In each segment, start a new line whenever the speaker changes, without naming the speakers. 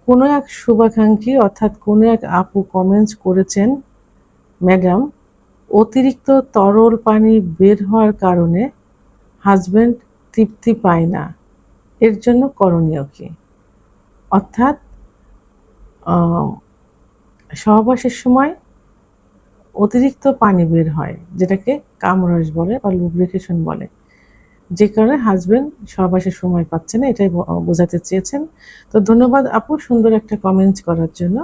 কোনো এক শুভাকাঙ্ক্ষী অর্থাৎ কোনো এক আপু কমেন্টস করেছেন, ম্যাডাম, অতিরিক্ত তরল পানি বের হওয়ার কারণে হাজব্যান্ড তৃপ্তি পায় না, এর জন্য করণীয় কি? অর্থাৎ সহবাসের সময় অতিরিক্ত পানি বের হয়, যেটাকে কামরস বলে বা লুব্রিকেশন বলে, যে কারণে হাজব্যান্ড সহবাসের সময় পাচ্ছে না, এটাই বোঝাতে চেয়েছেন। তো ধন্যবাদ আপু সুন্দর একটা কমেন্টস করার জন্য।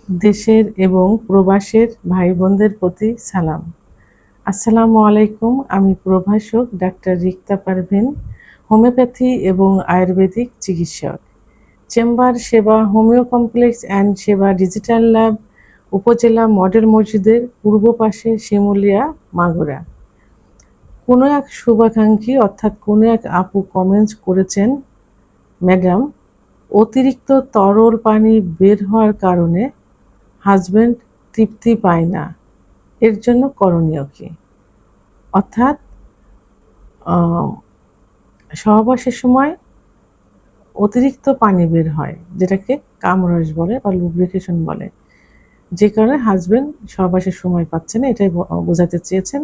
দেশের এবং প্রবাসের ভাই বোনদের প্রতি সালাম। আসসালামু আলাইকুম। আমি প্রভাষক ডাক্তার রিক্তা পারভিন, হোমিওপ্যাথি এবং আয়ুর্বেদিক চিকিৎসক। চেম্বার সেবা হোমিও কমপ্লেক্স অ্যান্ড সেবা ডিজিটাল ল্যাব, উপজেলা মডেল মসজিদের পূর্ব পাশে, শিমুলিয়া, মাগুরা। কোনো এক শুভাকাঙ্ক্ষী অর্থাৎ কোনো এক আপু কমেন্টস করেছেন, ম্যাডাম, অতিরিক্ত তরল পানি বের হওয়ার কারণে হাজব্যান্ড তৃপ্তি পায় না, এর জন্য করণীয় কি? অর্থাৎ সহবাসের সময় অতিরিক্ত পানি বের হয়, যেটাকে কামরস বলে বা লুব্রিকেশন বলে, যে কারণে হাজব্যান্ড সহবাসের সময় পাচ্ছে না, এটাই বোঝাতে চেয়েছেন।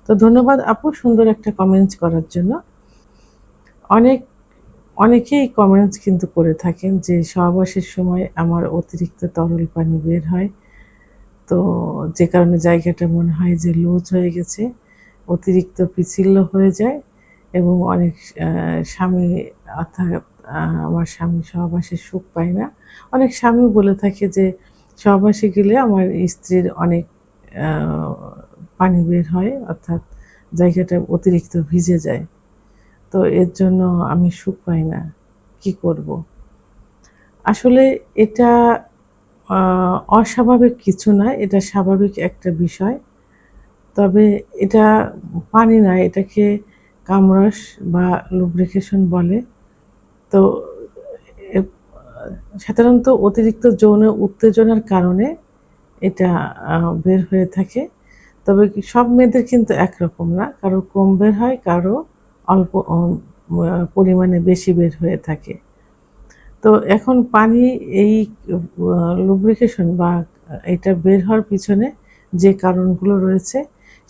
তো ধন্যবাদ আপু সুন্দর একটা কমেন্টস করার জন্য। অনেকেই কমেন্টস কিন্তু করে থাকেন যে সহবাসের সময় আমার অতিরিক্ত তরল পানি বের হয়, তো যে কারণে জায়গাটা মনে হয় যে লুজ হয়ে গেছে, অতিরিক্ত পিচ্ছিল হয়ে যায় এবং অনেক স্বামী অর্থাৎ আমার স্বামী সহবাসে সুখ পায় না। অনেক স্বামী বলে থাকে যে সহবাসে গেলে আমার স্ত্রীর অনেক পানি বের হয়, অর্থাৎ জায়গাটা অতিরিক্ত ভিজে যায়, তো এর জন্য আমি সুখ পাই না, কি করব? আসলে এটা অস্বাভাবিক কিছু না, এটা স্বাভাবিক একটা বিষয়। তবে এটা পানি না, এটাকে কামরস বা লুব্রিকেশন বলে। তো সাধারণত অতিরিক্ত যৌন উত্তেজনার কারণে এটা বের হয়ে থাকে। তবে সব মেয়েদের কিন্তু একরকম না, কারো কম বের হয়, কারো অল্প পরিমাণে বেশি বের হয়ে থাকে। তো এখন পানি এই লুব্রিকেশন বা এটা বের হওয়ার পিছনে যে কারণগুলো রয়েছে,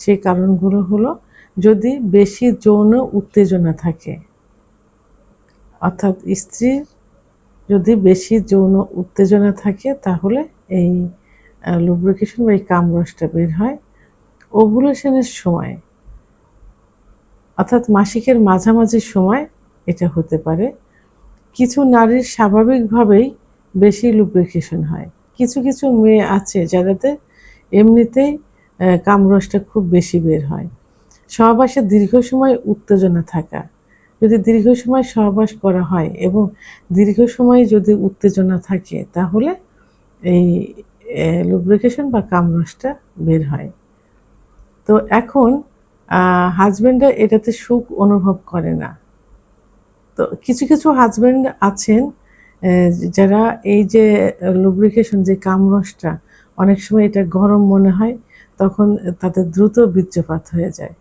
সেই কারণগুলো হলো, যদি বেশি যৌন উত্তেজনা থাকে, অর্থাৎ স্ত্রীর যদি বেশি যৌন উত্তেজনা থাকে, তাহলে এই লুব্রিকেশন বা এই কামরসটা বের হয়। ওভুলেশনের সময় অর্থাৎ মাসিকের মাঝামাঝি সময় এটা হতে পারে। কিছু নারীর স্বাভাবিকভাবেই বেশি লুব্রিকেশন হয়। কিছু কিছু মেয়ে আছে যাদের এমনিতেই কামরসটা খুব বেশি বের হয়। সহবাসে দীর্ঘ সময় উত্তেজনা থাকা, যদি দীর্ঘ সময় সহবাস করা হয় এবং দীর্ঘ সময় যদি উত্তেজনা থাকে, তাহলে এই লুব্রিকেশন বা কামরসটা বের হয়। তো এখন হাজব্যান্ডরা এটাতে সুখ অনুভব করে না। তো কিছু কিছু হাজব্যান্ড আছেন যারা এই যে লুব্রিকেশন যে কামরসটা, অনেক সময় এটা গরম মনে হয়, তখন তাদের দ্রুত বীর্যপাত হয়ে যায়।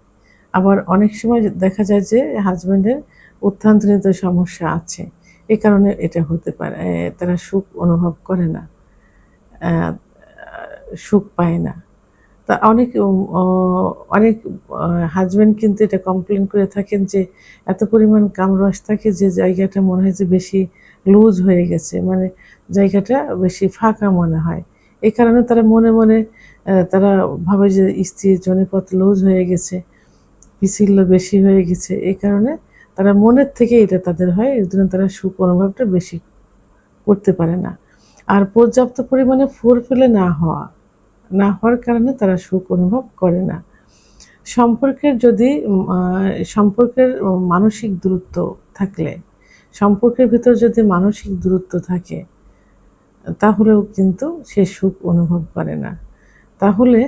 আবার অনেক সময় দেখা যায় যে হাজব্যান্ডের অভ্যন্তরীণ সমস্যা আছে, এ কারণে এটা হতে পারে, তারা সুখ অনুভব করে না, সুখ পায় না। তা অনেক হাজব্যান্ড কিন্তু এটা কমপ্লেন করে থাকেন যে এত পরিমাণ কামরস থাকে যে জায়গাটা মনে হয় যে বেশি লুজ হয়ে গেছে, মানে জায়গাটা বেশি ফাঁকা মনে হয়। এই কারণে তারা মনে মনে তারা ভাবে যে স্ত্রীর যোনিপথ লুজ হয়ে গেছে, পিচ্ছিল বেশি হয়ে গেছে, এই কারণে তারা মনের থেকে এটা তাদের হয়, এর জন্য তারা সুখ অনুভবটা বেশি করতে পারে না। আর পর্যাপ্ত পরিমাণে ফোরপ্লে না হওয়ার কারণে তারা সুখ অনুভব করে না। সম্পর্কের মানসিক দূরত্ব থাকলে, সম্পর্কের ভিতর যদি মানসিক দূরত্ব থাকে, তাহলেও কিন্তু সে সুখ অনুভব করে না। তাহলে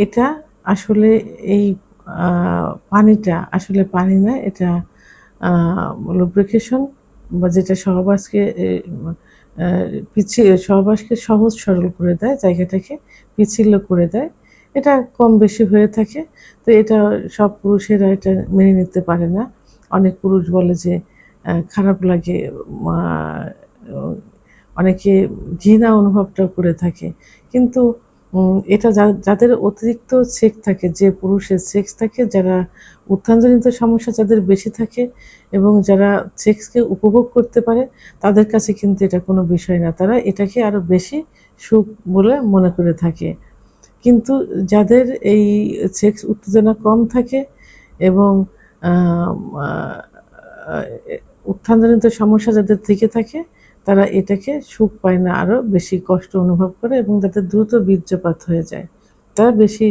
এটা আসলে এই পানিটা আসলে পানি না, এটা লুব্রিকেশন বা যেটা সহবাসকে সহজ সরল করে দেয়, জায়গাটাকে পিচ্ছিল করে দেয়, এটা কম বেশি হয়ে থাকে। তো এটা সব পুরুষেরা এটা মেনে নিতে পারে না। অনেক পুরুষ বলে যে খারাপ লাগে, অনেকে ঘৃণা অনুভবটাও করে থাকে। কিন্তু এটা যাদের অতিরিক্ত সেক্স থাকে, যে পুরুষের সেক্স থাকে, যারা উত্থানজনিত সমস্যা যাদের বেশি থাকে এবং যারা সেক্সকে উপভোগ করতে পারে, তাদের কাছে কিন্তু এটা কোনো বিষয় না। তারা এটাকে আরও বেশি সুখ বলে মনে করে থাকে। কিন্তু যাদের এই সেক্স উত্তেজনা কম থাকে এবং আম আ আ উত্থানজনিত সমস্যা যাদের থেকে থাকে, তারা এটাকে সুখ পায় না, আরও বেশি কষ্ট অনুভব করে এবং তাদের দ্রুত বীর্যপাত হয়ে যায়। তারা বেশি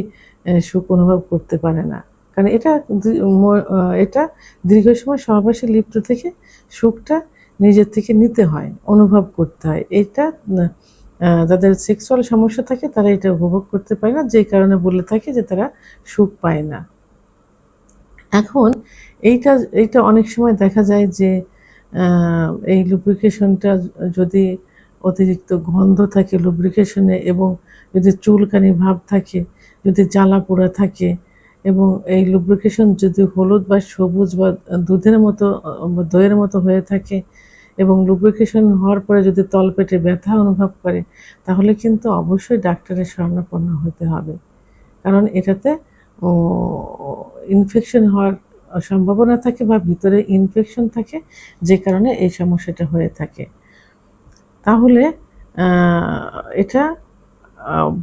সুখ অনুভব করতে পারে না। কারণ এটা দি ম আ এটা দীর্ঘ সময় সহবাসে লিপ্ত থেকে সুখটা নিজের থেকে নিতে হয়, অনুভব করতে হয়। এটা না যাদের সেক্সুয়াল সমস্যা থাকে তারা এটা উপভোগ করতে পারে না, যে কারণে বলে থাকে যে তারা সুখ পায় না। এখন এইটা এইটা অনেক সময় দেখা যায় যে আ এই লুব্রিকেশনটা যদি অতিরিক্ত গন্ধ থাকে লুব্রিকেশনে এবং যদি চুলকানি ভাব থাকে, যদি জ্বালা-পোড়া থাকে এবং এই লুব্রিকেশন যদি হলুদ বা সবুজ বা দুধের মতো দইয়ের মতো হয়ে থাকে এবং লুব্রিকেশন হওয়ার পরে যদি তলপেটে ব্যথা অনুভব করে, তাহলে কিন্তু অবশ্যই ডাক্তারের শরণাপন্ন হতে হবে। কারণ এটাতে ও ইনফেকশন হওয়ার সম্ভাবনা থাকে বা ভিতরে ইনফেকশন থাকে, যে কারণে এই সমস্যাটা হয়ে থাকে। তাহলে আ এটা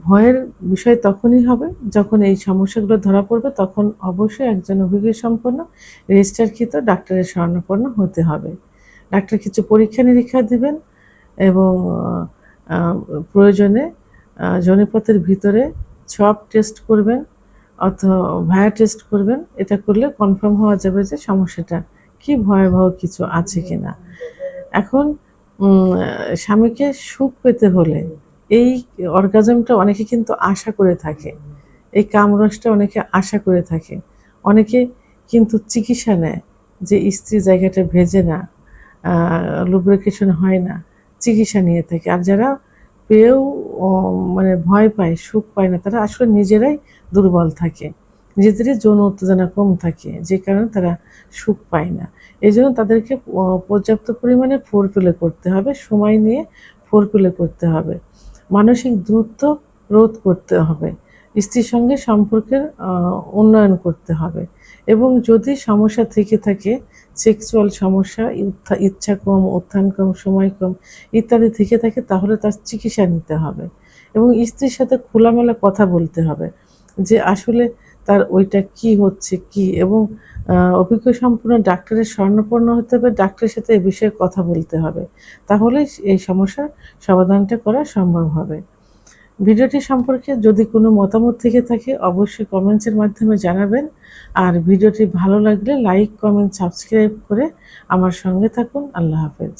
ভয়ের বিষয় তখনই হবে যখন এই সমস্যাগুলো ধরা পড়বে, তখন অবশ্যই একজন অভিজ্ঞসম্পন্ন রেজিস্টারকৃত ডাক্তারের শরণাপন্ন হতে হবে। ডাক্তার কিছু পরীক্ষা-নিরীক্ষা দিবেন এবং আ প্রয়োজনে যোনিপথের ভিতরে সোয়াব টেস্ট করবেন ভায়া টেস্ট করবেন। এটা করলে কনফার্ম হওয়া যাবে যে সমস্যাটা কি ভয়াবহ কিছু আছে কিনা। এখন স্বামীকে সুখ পেতে হলে এই অর্গাজমটা অনেকে কিন্তু আশা করে থাকে। এই কামরসটা অনেকে আশা করে থাকে। অনেকে কিন্তু চিকিৎসা নেয় যে স্ত্রীর জায়গাটা ভেজে না, আ লুব্রিকেশন হয় না, চিকিৎসা নিয়ে থাকে। আর যারা পেয়েও অ মানে ভয় পায়, সুখ পায় না, তারা আসলে নিজেরাই দুর্বল থাকে। নিজেদেরই যৌন উত্তেজনা কম থাকে, যে কারণে তারা সুখ পায় না। এজন্য তাদেরকে পর্যাপ্ত পরিমাণে ফোরপ্লে করতে হবে, সময় নিয়ে ফোরপ্লে করতে হবে। মানসিক দূরত্ব রোধ করতে হবে। স্ত্রীর সঙ্গে সম্পর্কের উন্নয়ন করতে হবে এবং যদি সমস্যা থেকে থাকে, সেক্সুয়াল সমস্যা, ইচ্ছা কম, উত্থান কম, সময় কম ইত্যাদি থেকে থাকে, তাহলে তার চিকিৎসা নিতে হবে এবং স্ত্রীর সাথে খোলামেলা কথা বলতে হবে যে আসলে তার ওইটা কি হচ্ছে কি, এবং অভিজ্ঞসম্পন্ন ডাক্তারের শরণাপন্ন হতে হবে। ডাক্তারের সাথে এ বিষয়ে কথা বলতে হবে। তাহলেই এই সমস্যার সমাধানটা করা সম্ভব হবে। ভিডিওটি সম্পর্কে যদি কোনো মতামত থেকে থাকে, অবশ্যই কমেন্টসের মাধ্যমে জানাবেন। আর ভিডিওটি ভালো লাগলে লাইক, কমেন্ট, সাবস্ক্রাইব করে আমার সঙ্গে থাকুন। আল্লাহ হাফেজ।